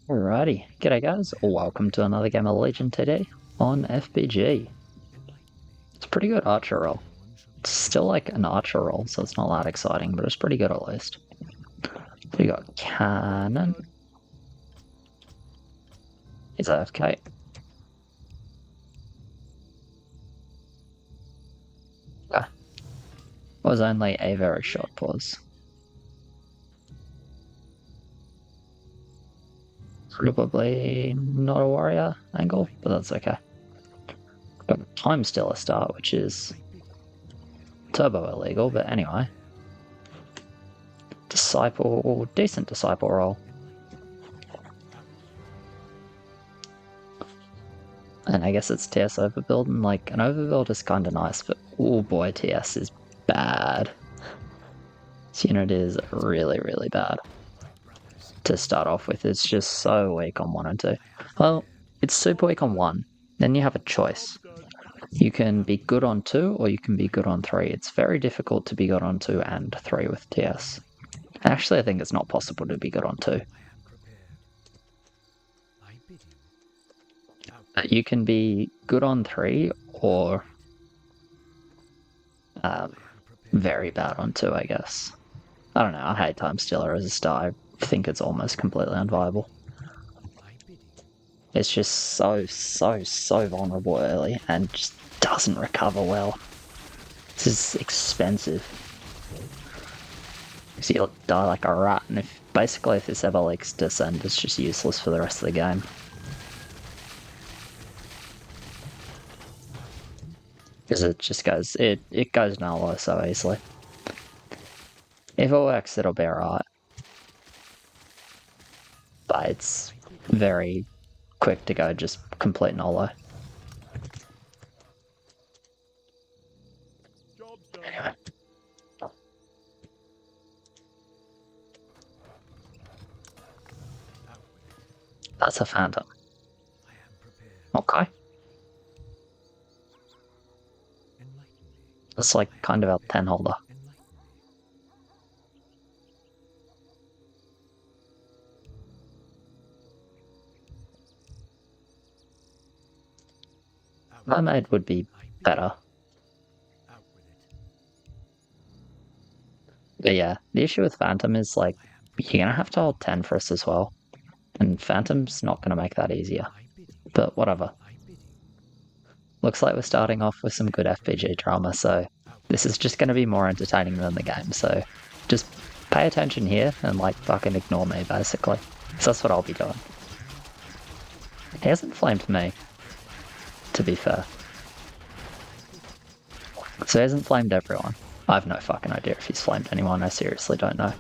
Alrighty, g'day guys, welcome to another game of Legion today on FBG. It's a pretty good archer roll. It's still like an archer roll, so it's not that exciting, but it's pretty good at least. We got cannon. He's AFK. Okay. Was only a very short pause. Probably not a warrior angle, but that's okay. Got a time stealer start, which is turbo illegal, but anyway. Disciple, decent disciple roll. And I guess it's TS overbuild, and like an overbuild is kind of nice, but oh boy, TS is bad. This unit is really, really bad. To start off with, it's just so weak on 1 and 2. Well, it's super weak on 1. Then you have a choice. You can be good on 2 or you can be good on 3. It's very difficult to be good on 2 and 3 with TS. Actually, I think it's not possible to be good on 2. You can be good on 3 or very bad on 2, I guess. I don't know, I hate Time Stealer as a star. I think it's almost completely unviable. It's just so vulnerable early and just doesn't recover well. This is expensive. Because you'll die like a rat, and if this ever leaks Descend, it's just useless for the rest of the game. Because it just goes, it goes nowhere so easily. If it works, it'll be alright. But it's very quick to go just complete nolo. Anyway. That's a phantom. Okay. That's like kind of a 10 holder. Mermaid would be better. But yeah, the issue with Phantom is like, you're gonna have to hold 10 for us as well. And Phantom's not gonna make that easier. But whatever. Looks like we're starting off with some good FBG drama, so this is just gonna be more entertaining than the game, so just pay attention here and like fucking ignore me basically. So that's what I'll be doing. He hasn't flamed me, to be fair. So he hasn't flamed everyone. I have no fucking idea if he's flamed anyone, I seriously don't know.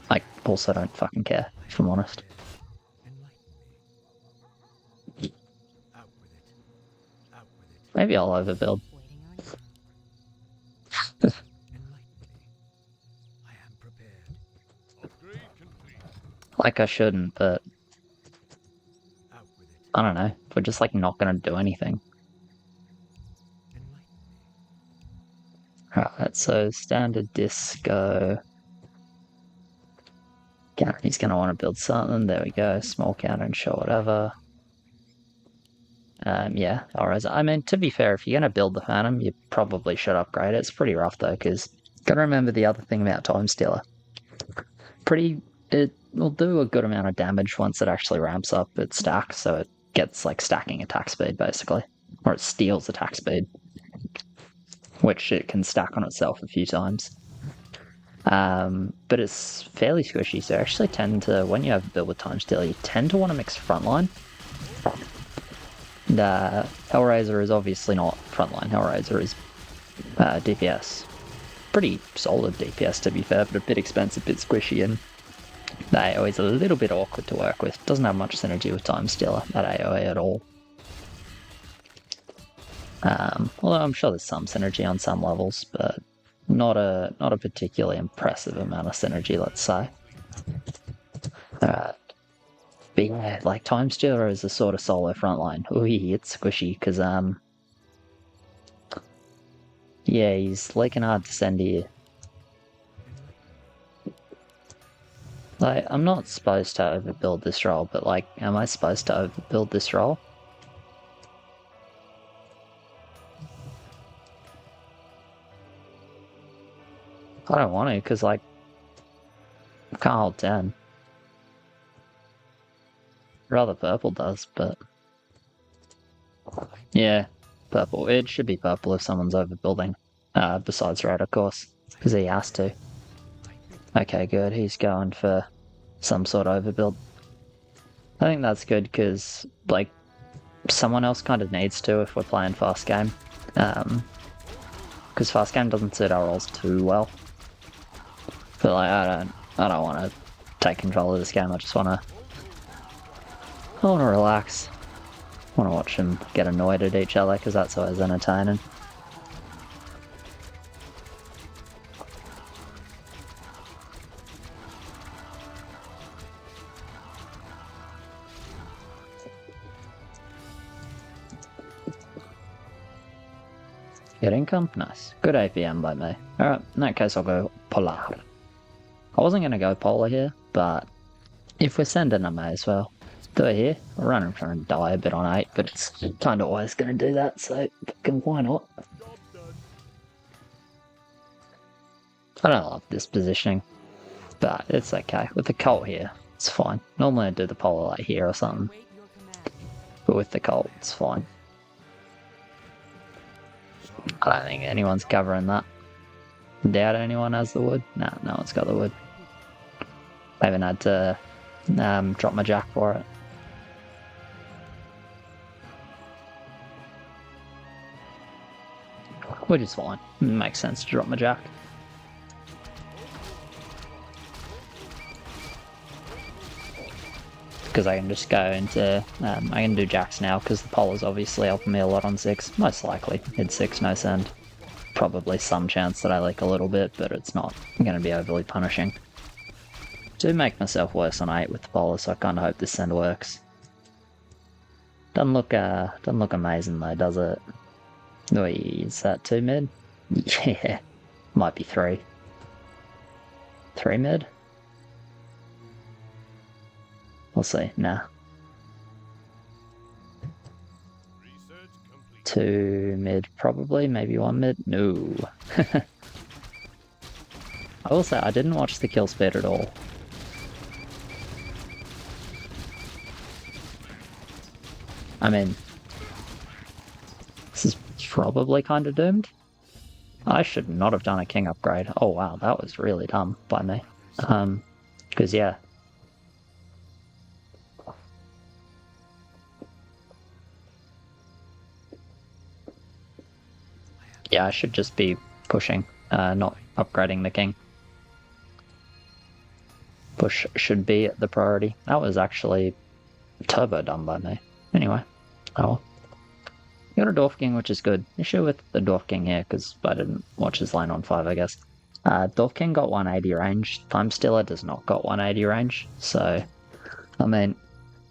I also don't fucking care, if I'm honest. Maybe I'll overbuild. Like I shouldn't, but I don't know. We're just like not gonna do anything. Alright, so standard disco. He's gonna want to build something. There we go. Small cannon, sure, whatever. Yeah, alright. I mean, to be fair, if you're gonna build the Phantom, you probably should upgrade it. It's pretty rough though, because gotta remember the other thing about Time Stealer. It will do a good amount of damage once it actually ramps up its stack, so it gets like stacking attack speed basically, or it steals attack speed, which it can stack on itself a few times. But it's fairly squishy, so I actually tend to, when you have a build with Time Stealer, you tend to want to mix frontline. Hellraiser is obviously not frontline, Hellraiser is DPS. Pretty solid DPS to be fair, but a bit expensive, a bit squishy, and the AoE is a little bit awkward to work with. Doesn't have much synergy with Time Stealer, that AoE at all. Although I'm sure there's some synergy on some levels, but not a particularly impressive amount of synergy, let's say. But yeah, like Time Stealer is a sort of solo frontline. Ooh, it's squishy because yeah, he's leaking hard to send here. Like, I'm not supposed to overbuild this roll, but like, am I supposed to overbuild this roll? I don't want to, because like, I can't hold 10. Rather purple does, but... Yeah, purple. It should be purple if someone's overbuilding. Besides red, of course, because he has to. Okay, good. He's going for some sort of overbuild. I think that's good because, like, someone else kind of needs to if we're playing fast game. Because fast game doesn't suit our roles too well. But like, I don't want to take control of this game. I want to relax. I want to watch them get annoyed at each other because that's always entertaining. Get income? Nice. Good APM by me. Alright, in that case I'll go Polar. I wasn't going to go Polar here, but if we're sending, I may as well. Do it here. I'll run and try and die a bit on 8, but it's kind of always going to do that, so why not? I don't love this positioning, but it's okay. With the Colt here, it's fine. Normally I'd do the Polar like here or something, but with the Colt, it's fine. I don't think anyone's covering that. Doubt anyone has the wood? No, no one's got the wood. I even had to drop my jack for it. Which is fine. It makes sense to drop my jack. Because I can just go into... I can do jacks now because the Polar's obviously helping me a lot on 6. Most likely. Hit 6, no send. Probably some chance that I leak a little bit, but it's not going to be overly punishing. Do make myself worse on 8 with the Polar, so I kind of hope this send works. Doesn't look amazing though, does it? Wait, is that 2 mid? Yeah, might be 3. 3 mid? We'll see. Nah. 2 mid, probably. Maybe 1 mid. No. I will say I didn't watch the kill speed at all. I mean, this is probably kind of doomed. I should not have done a king upgrade. Oh wow, that was really dumb by me. Because yeah. Yeah, I should just be pushing, not upgrading the king. Push should be the priority. That was actually turbo dumb by me. Anyway, oh well. You got a Dwarf King, which is good. Issue with the Dwarf King here, because I didn't watch his lane on 5, I guess. Dwarf King got 180 range. Time Stealer does not got 180 range. So, I mean,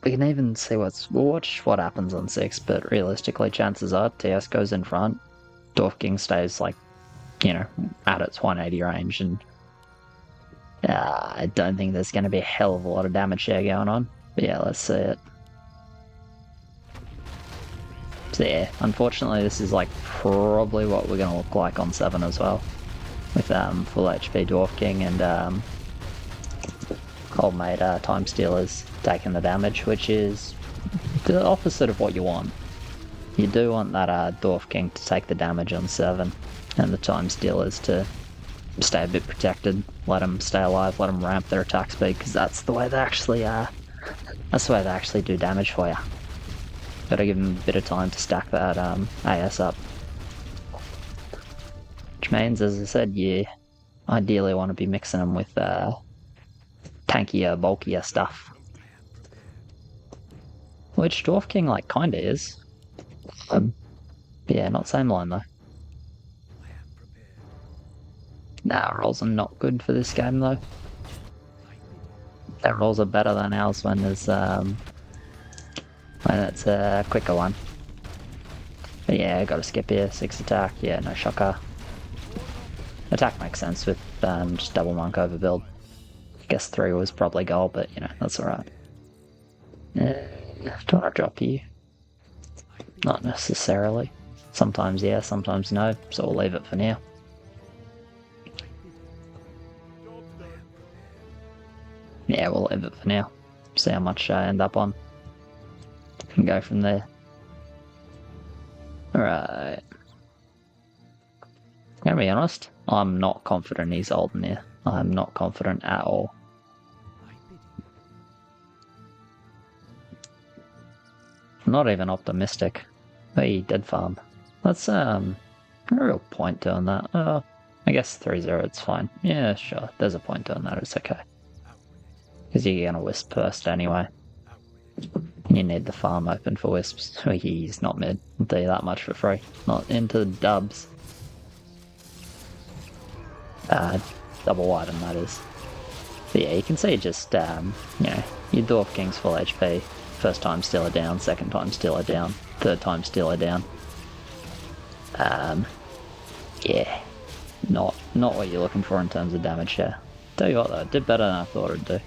we can even see we'll watch what happens on 6, but realistically, chances are TS goes in front. Dwarf King stays, like, you know, at its 180 range, and I don't think there's going to be a hell of a lot of damage there going on. But yeah, let's see it. So yeah, unfortunately this is like probably what we're going to look like on 7 as well. With full HP Dwarf King and old mate Time Stealers taking the damage, which is the opposite of what you want. You do want that Dwarf King to take the damage on 7, and the Time Stealers to stay a bit protected, let them stay alive, let them ramp their attack speed, because that's the way they actually do damage for you. Gotta give them a bit of time to stack that AS up. Which means, as I said, you ideally want to be mixing them with tankier, bulkier stuff. Which Dwarf King, like, kinda is. Yeah, not same line though. Nah, rolls are not good for this game though. Their rolls are better than ours when there's when it's a quicker one. But yeah, gotta skip here. 6 attack. Yeah, no shocker. Attack makes sense with just double monk overbuild. guess 3 was probably goal, but you know, that's alright. Do I want to drop you? Not necessarily. Sometimes yeah, sometimes no, so we'll leave it for now. Yeah, we'll leave it for now. See how much I end up on. And go from there. Alright. Gonna be honest, I'm not confident he's holding here. I'm not confident at all. I'm not even optimistic. He did farm. That's no real point doing that. I guess 3-0, it's fine. Yeah, sure. There's a point doing that, it's okay. Because you're gonna wisp first anyway. You need the farm open for wisps. He's not mid. I'll tell you that much for free. Not into the dubs. Double widen, that is. But yeah, you can see just, you know, your Dwarf King's full HP. First time Stealer down, second time Stealer down, third time Stealer down. Yeah, not what you're looking for in terms of damage share. Tell you what though, it did better than I thought it'd do.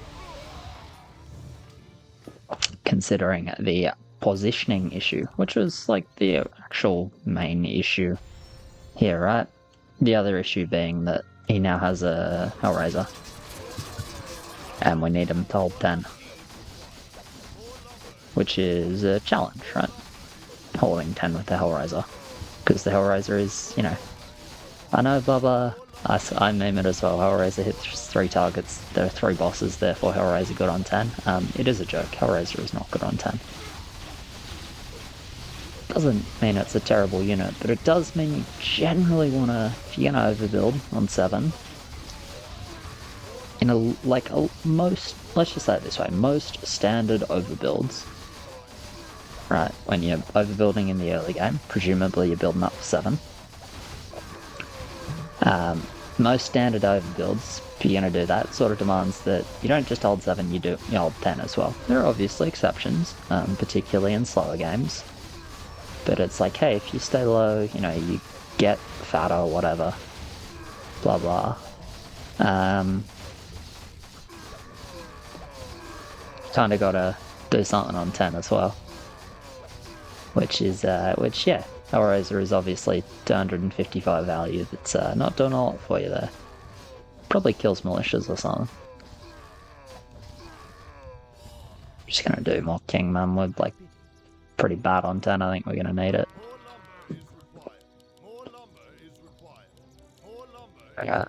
Considering the positioning issue, which was like the actual main issue here, right? The other issue being that he now has a Hellraiser. And we need him to hold 10. Which is a challenge, right? Holding 10 with the Hellraiser. Because the Hellraiser is, you know... I know, blah blah. I meme it as well. Hellraiser hits 3 targets. There are 3 bosses, therefore Hellraiser good on 10. It is a joke. Hellraiser is not good on 10. Doesn't mean it's a terrible unit, but it does mean you generally want to... If you're going to overbuild on 7... In most... Let's just say it this way. Most standard overbuilds... Right, when you're overbuilding in the early game, presumably you're building up for 7. Most standard overbuilds, if you're going to do that, sort of demands that you don't just hold 7, you hold 10 as well. There are obviously exceptions, particularly in slower games. But it's like, hey, if you stay low, you know, you get fatter or whatever, blah blah. Kind of got to do something on 10 as well. Which yeah, Hellraiser is obviously 255 value, that's not doing a lot for you there. Probably kills militias or something. Just gonna do more King Man with like pretty bad on 10, I think we're gonna need it. Okay.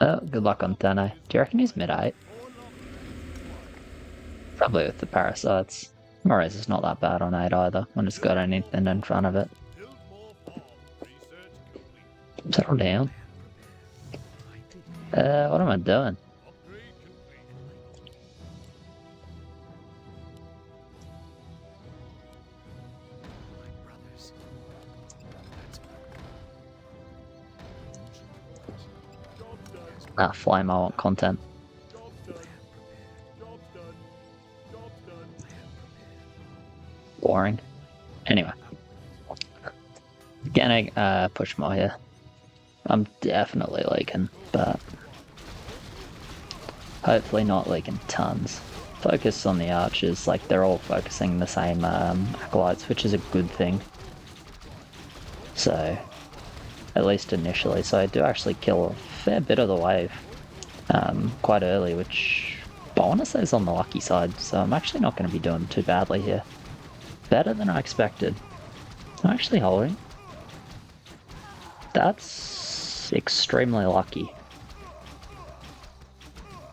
Oh, good luck on 10, eh? Do you reckon he's mid 8? Probably with the parasites. Hellraiser's not that bad on 8 either, when it's got anything in front of it. Settle down. What am I doing? Flame, I want content. Boring. Anyway. Gonna push more here. I'm definitely leaking, but hopefully not leaking tons. Focus on the archers, like they're all focusing the same acolytes, which is a good thing. So, at least initially. So I do actually kill a fair bit of the wave quite early, which I want to say is on the lucky side, so I'm actually not going to be doing too badly here. Better than I expected. I'm actually holding. That's extremely lucky.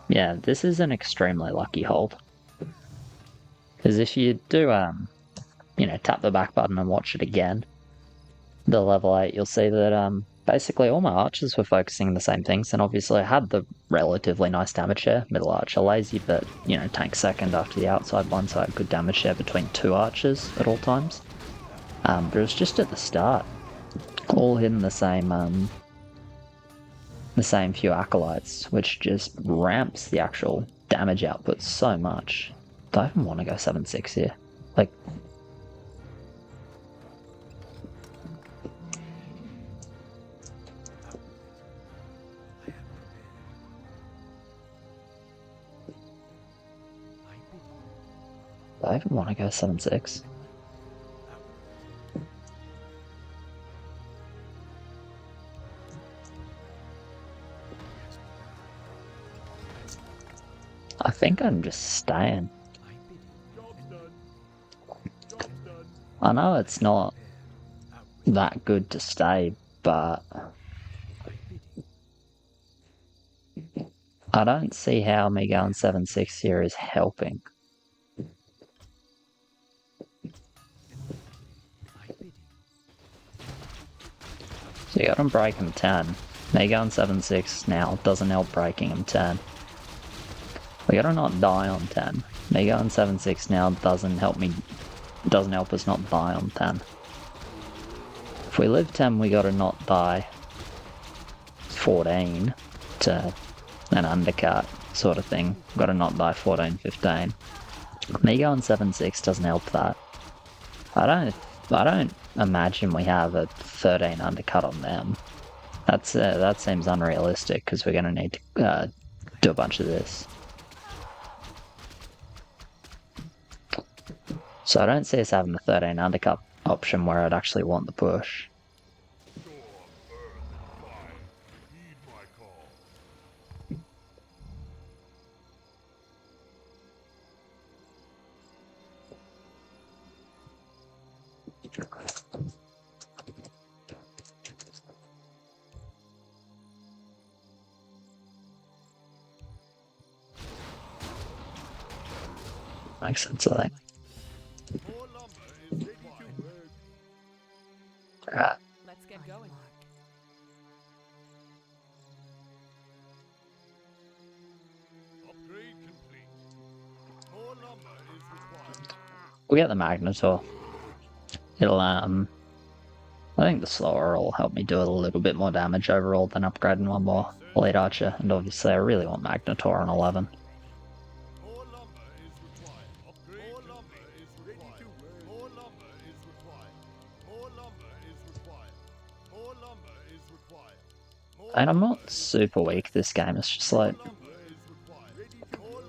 Yeah, this is an extremely lucky hold. Because if you do, you know, tap the back button and watch it again, the level 8, you'll see that basically all my archers were focusing the same things, and obviously I had the relatively nice damage share. Middle archer lazy, but, you know, tank second after the outside one, so I had good damage share between 2 archers at all times. But it was just at the start. All hitting the same few acolytes, which just ramps the actual damage output so much. Do I even want to go 7-6 here? Like... Do I even want to go 7-6? I think I'm just staying. I know it's not that good to stay, but I don't see how me going 7-6 here is helping. So you got him break him 10. Me going 7-6 now doesn't help breaking him 10. We gotta not die on 10. Me going 7-6 now doesn't help us not die on 10. If we live 10, we gotta not die 14 to an undercut sort of thing. Gotta not die 14, 15. Me going 7-6 doesn't help that. I don't imagine we have a 13 undercut on them. That seems unrealistic because we're gonna need to do a bunch of this. So I don't see us having a 13 undercut option where I'd actually want the push. Makes sense, I think. Alright. Let's get going. Upgrade complete. More lumber is required. We get the Magnetor. It'll, I think the slower will help me do a little bit more damage overall than upgrading one more Lead Archer, and obviously I really want Magnetor on 11. More lumber is required. Upgrade. More lumber is required. More lumber is required. More lumber is required. More lumber is required. And I'm not super weak this game, it's just like,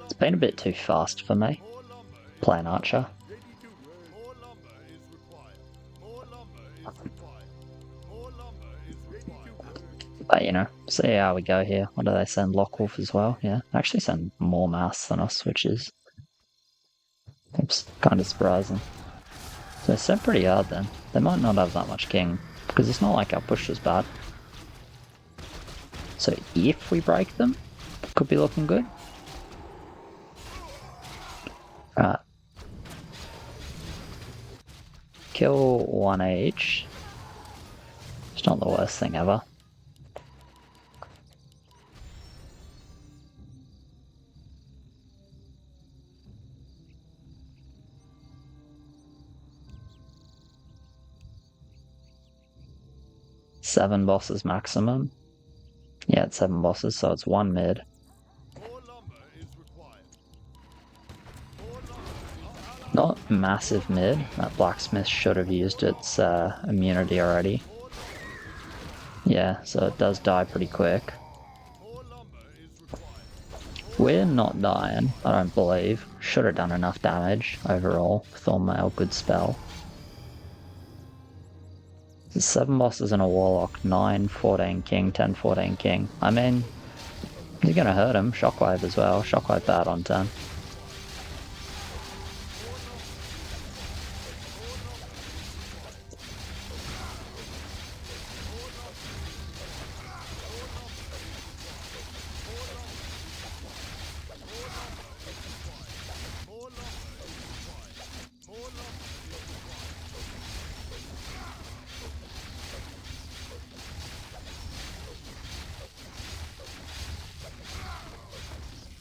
it's been a bit too fast for me, playing Archer. More lumber is required. More lumber is required. More lumber is required. But you know, see how we go here. What do they send? Lockwolf as well? Yeah, they actually send more mass than us, which is kind of surprising. So they sent pretty hard then. They might not have that much king, because it's not like our push is bad. So if we break them, could be looking good. Right. Kill one each. It's not the worst thing ever. Seven bosses maximum. Yeah, it's 7 bosses, so it's 1 mid. More lumber is required. More lumber. Not massive mid. That blacksmith should have used its immunity already. Yeah, so it does die pretty quick. More lumber is required. We're not dying, I don't believe. Should have done enough damage overall with Thornmail, good spell. There's 7 bosses and a Warlock, 9, 14 King, 10, 14 King. I mean, you're gonna hurt him. Shockwave as well. Shockwave bad on 10.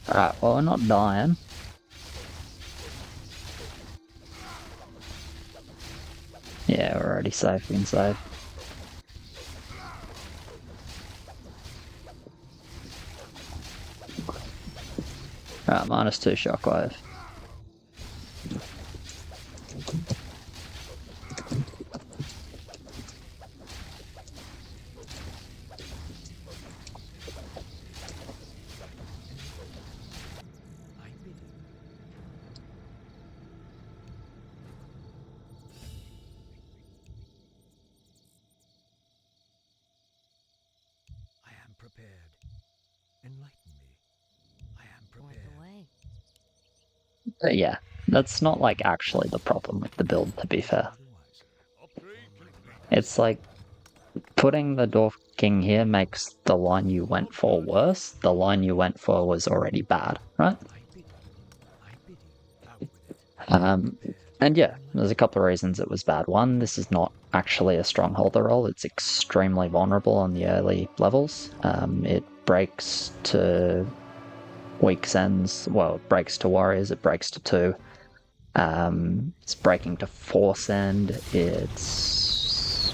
Alright, well we're not dying. Yeah, we're already safe, we can save. Alright, -2 shockwave. But yeah, that's not like actually the problem with the build, to be fair. It's like putting the Dwarf King here makes the line you went for worse. The line you went for was already bad, right? And yeah, there's a couple of reasons it was bad. One, this is not actually a strongholder role. It's extremely vulnerable on the early levels. It breaks to weak sends. Well, it breaks to warriors. It breaks to 2. It's breaking to 4 send. It's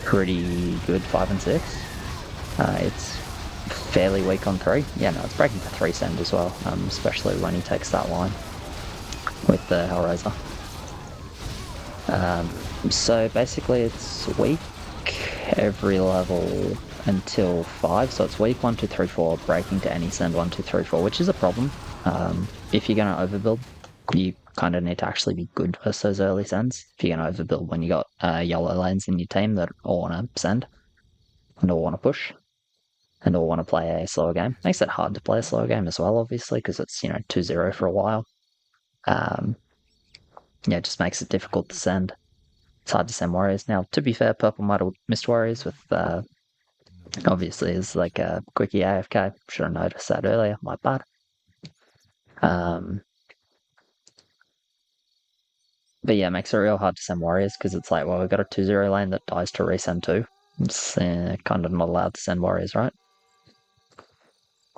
pretty good 5 and 6. It's fairly weak on 3. Yeah, no, it's breaking to 3 send as well, especially when he takes that line with the Hellraiser. So basically it's weak every level until 5, so it's weak 1, 2, 3, 4, breaking to any send 1, 2, 3, 4, which is a problem. If you're going to overbuild, you kind of need to actually be good versus those early sends. If you're going to overbuild when you got yellow lanes in your team that all want to send and all want to push and all want to play a slower game. Makes it hard to play a slower game as well, obviously, because it's 2-0 for a while. Yeah, it just makes it difficult to send. It's hard to send warriors. Now, to be fair, Purple might have missed warriors with, obviously, is like a quickie AFK. Should have noticed that earlier. My bad. But yeah, it makes it real hard to send warriors because it's like, well, we've got a 2-0 lane that dies to resend too. It's kind of not allowed to send warriors, right?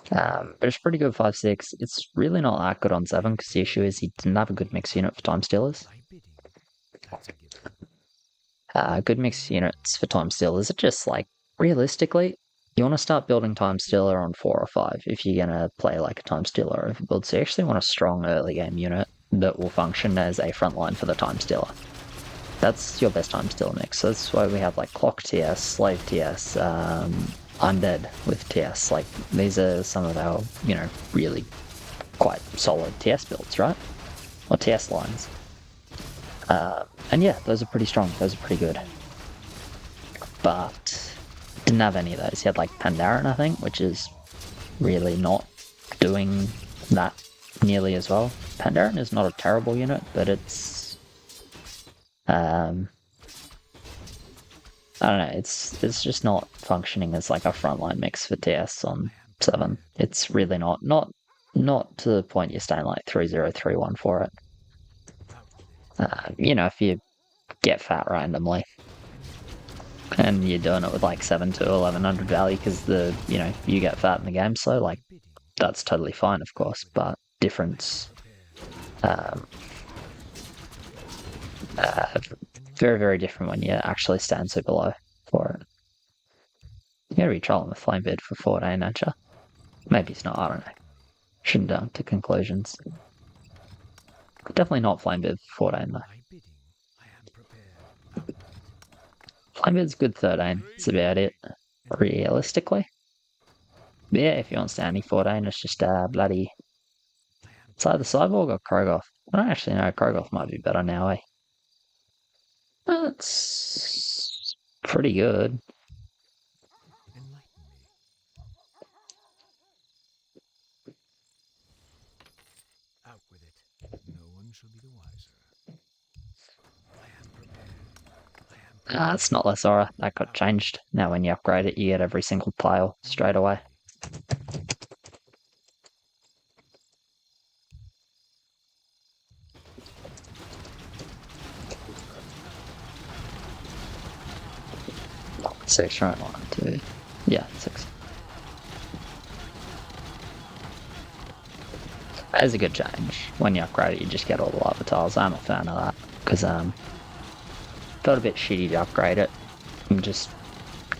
But it's pretty good 5-6. It's really not that good on 7 because the issue is he didn't have a good mix unit for time stealers. Good mix units for time stealers are just like, realistically, you want to start building time stealer on 4 or 5 if you're going to play like a time stealer overbuild. So you actually want a strong early game unit that will function as a front line for the time stealer. That's your best time stealer mix. So that's why we have like Clock TS, Slave TS, Undead with TS. Like these are some of our, really quite solid TS builds, right? Or TS lines. And yeah, those are pretty strong. Those are pretty good. But didn't have any of those. He had like Pandaren, I think, which is really not doing that nearly as well. Pandaren is not a terrible unit, but it's I don't know, it's just not functioning as like a frontline mix for TS on 7. It's really not to the point you're staying like 3-0, 3-1 for it. If you get fat randomly and you're doing it with like 7 to 1100 value because you get fat in the game, so like that's totally fine, of course, but difference very, very different when you actually stand super low for it. You gotta be trolling with Flamebird for 14, don't you? Maybe it's not, I don't know. Shouldn't jump to conclusions. Definitely not Flamebird for 14 though. Flamebird's good 13, that's about it, realistically. But yeah, if you want Standing 14, it's just bloody... It's either Cyborg or Krogoth. I don't actually know, Krogoth might be better now, eh? That's pretty good. It's not less aura. That got changed. Now when you upgrade it, you get every single tile straight away. Six, right? 1, 2. Yeah, 6. That is a good change. When you upgrade it, you just get all the lava tiles. I'm a fan of that because felt a bit shitty to upgrade it and just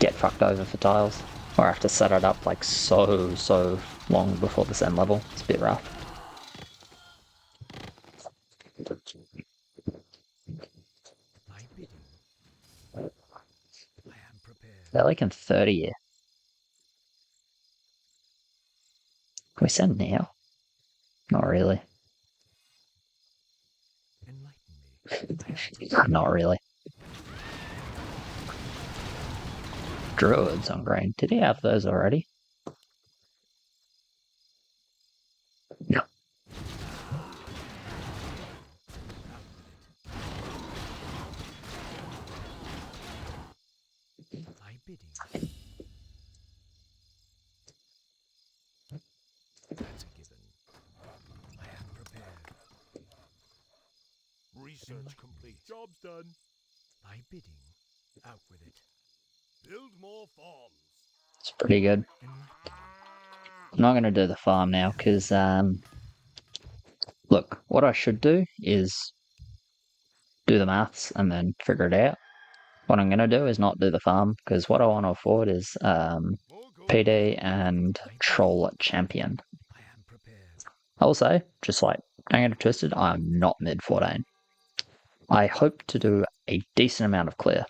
get fucked over for tiles, or have to set it up like so long before the end level. It's a bit rough. They're like in 30 year. Can we send now? Not really. Not really. Druids on green. Did he have those already? bidding. That's a given. I am prepared. Research complete. Job's done. Thy bidding. Out with it. Build more farms. It's pretty good. I'm not going to do the farm now because, look, what I should do is do the maths and then figure it out. What I'm going to do is not do the farm because what I want to afford is More gold. PD and Troll Champion. I am prepared. I will say, just like, don't get it twisted, I'm not mid 14. I hope to do a decent amount of clear.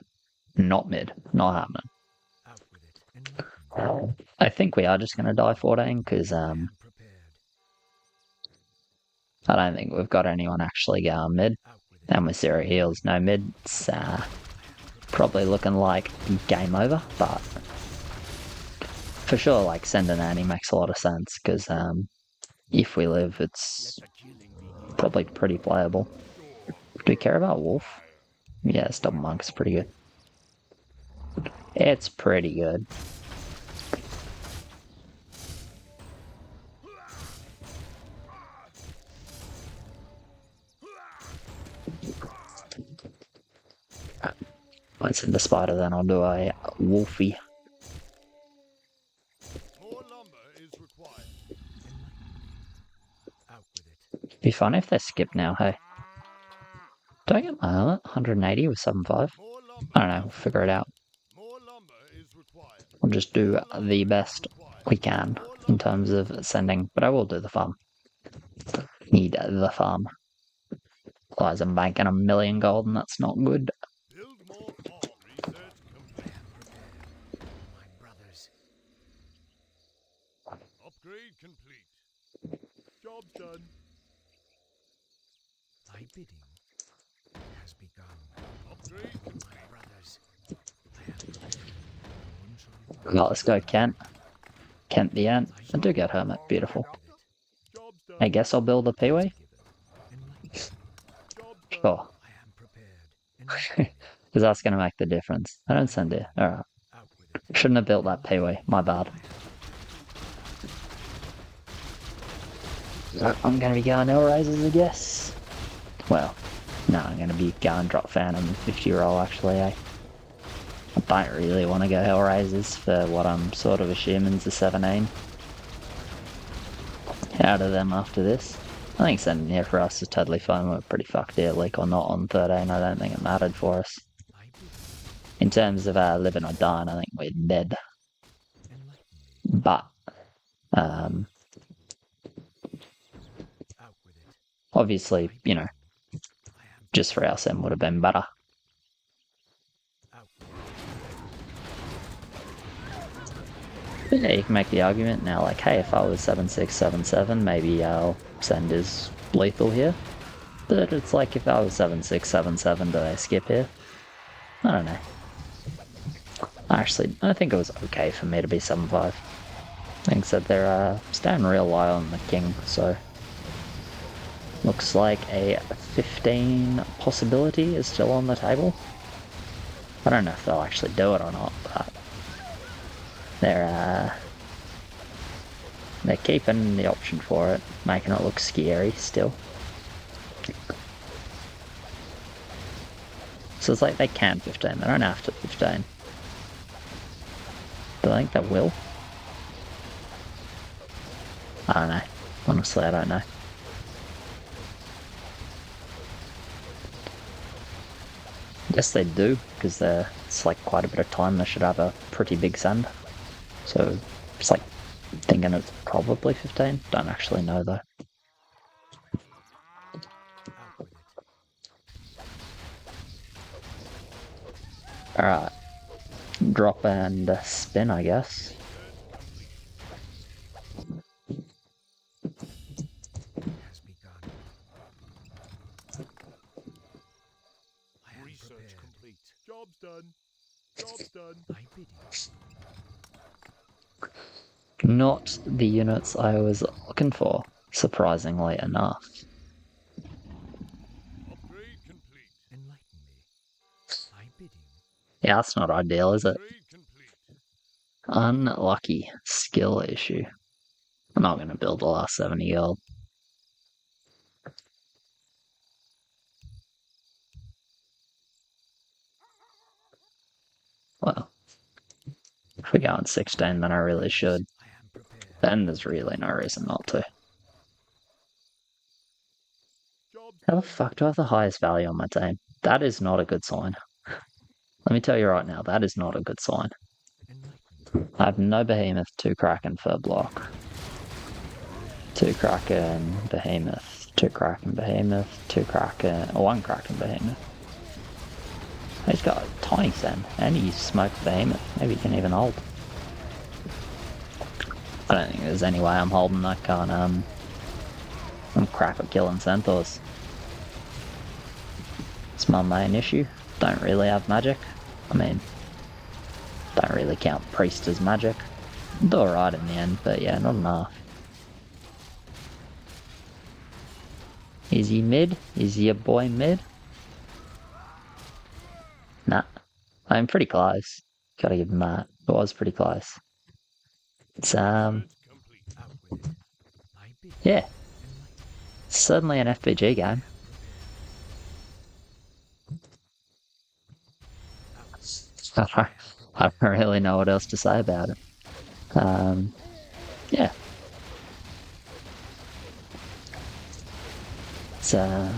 Not mid, not happening. Out with it. Enlighten me. I think we are just going to die 14 because I am prepared. I don't think we've got anyone actually going mid. Out with it. And with zero heals, no mid, it's probably looking like game over. But for sure, like sending Annie makes a lot of sense because if we live, it's probably pretty playable. Do we care about Wolf? Yeah, double monk's pretty good. It's pretty good. Let's send the spider, then I'll do a Wolfie. More lumber is required. Out with it. Be fun if they skip now, hey. Do I get my helmet? 180 with 7.5? More lumber. I don't know, we'll figure it out. More lumber is required. We'll just do the best we can in terms of sending, but I will do the farm. Need the farm. Otherwise I'm banking 1,000,000 gold and that's not good. Build more farm. Research complete. My brothers. Upgrade complete. Job's done. Thy bidding has begun. Upgrade My complete. brothers. I am prepared. No one shall be Well, let's go Kent. Kent the Ant. I do get Hermit, beautiful. Job's done. I guess I'll build a Peewee. Enlighten. Job's done. Sure. I am prepared. Enlighten me. Because that's going to make the difference. I don't send it. Alright. Out with it. Shouldn't have built that Peewee. My bad. I'm going to be going L-Raises, I guess. Well, no, I'm going to be going Drop Phantom 50 roll, actually, eh? I don't really want to go Hellraisers for what I'm sort of assuming is a 17. Out of them after this. I think sending here for us is totally fine. We're pretty fucked here, leak or not, on 13. I don't think it mattered for us. Thy bidding. In terms of living or dying, I think we're dead. Enlighten me. But, Out with it. obviously, you know, I am just for our sim would have been better. out. Yeah, you can make the argument now, like, hey, if I was 7677, maybe I'll send his lethal here. But it's like, if I was 7677, do I skip here? I don't know. Actually, I think it was okay for me to be 7.5. Like I said, they're staying real low on the king, so... Looks like a 15 possibility is still on the table. I don't know if they'll actually do it or not, but... They're keeping the option for it, making it look scary still. So it's like they can 15, they don't have to 15. But I think they will. I don't know. Honestly, I don't know. I guess they do, because it's like quite a bit of time. They should have a pretty big send. So it's like thinking it's probably 15. Don't actually know though. Out with it. Alright. Drop and spin, I guess. Has begun. I am Research prepared. complete. Job's done. Job's done. Thy bidding. Not the units I was looking for, surprisingly enough. Upgrade complete. Enlighten me. Thy bidding. Yeah, that's not ideal, is it? Upgrade complete. Unlucky skill issue. I'm not going to build the last 70 gold. Well, if we go on 16, then I really should. I am prepared. Then there's really no reason not to. Job's How the done. fuck do I have the highest value on my team? That is not a good sign. Let me tell you right now, that is not a good sign. Enlightened. I have no behemoth, 2 kraken for a block. 2 kraken behemoth, 2 kraken behemoth, 2 kraken, 1 kraken behemoth. He's got a tiny send, and he's smoked behemoth. Maybe he can even hold. I don't think there's any way I'm holding that gun. I'm crap at killing centaurs. It's my main issue. Don't really have magic. I mean, don't really count priest as magic. Do alright in the end, but yeah, not enough. Is he mid? Is he a boy mid? Nah. I'm pretty close. Gotta give him that. It was pretty close. It's, Complete. Out with it. I bid. yeah, Enlightened. certainly an FBG game. I don't really know what else to say about it. Yeah. It's, I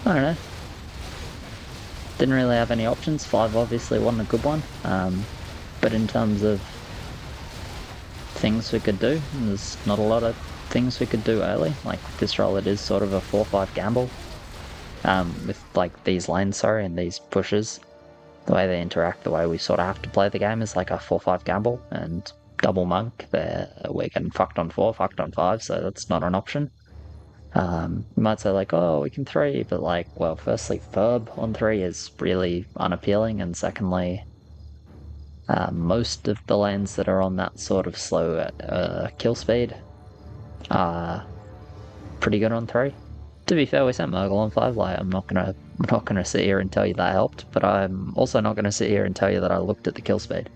don't know. Didn't really have any options. 5 obviously wasn't a good one. But in terms of things we could do, there's not a lot of things we could do early. Like this roll, it is sort of a 4-5 gamble. With like these lanes, and these pushes. The way they interact, the way we sort of have to play the game is like a 4-5 gamble, and double monk, we're getting fucked on 4, fucked on 5, so that's not an option. You might say like, oh, we can 3, but like, well, firstly, Ferb on 3 is really unappealing, and secondly, most of the lanes that are on that sort of slow kill speed are pretty good on 3. To be fair, we sent Murgle on 5. Like, I'm not gonna sit here and tell you that helped, but I'm also not gonna sit here and tell you that I looked at the kill speed.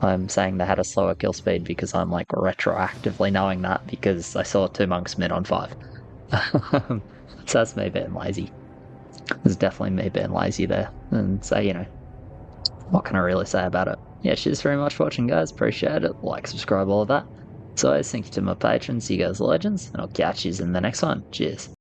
I'm saying they had a slower kill speed because I'm like retroactively knowing that because I saw 2 monks mid on 5. So that's me being lazy. It's definitely me being lazy there. And so, you know, what can I really say about it? Yeah, cheers very much for watching, guys. Appreciate it. Like, subscribe, all of that. So, thank you to my patrons, you guys are legends, and I'll catch you in the next one. Cheers.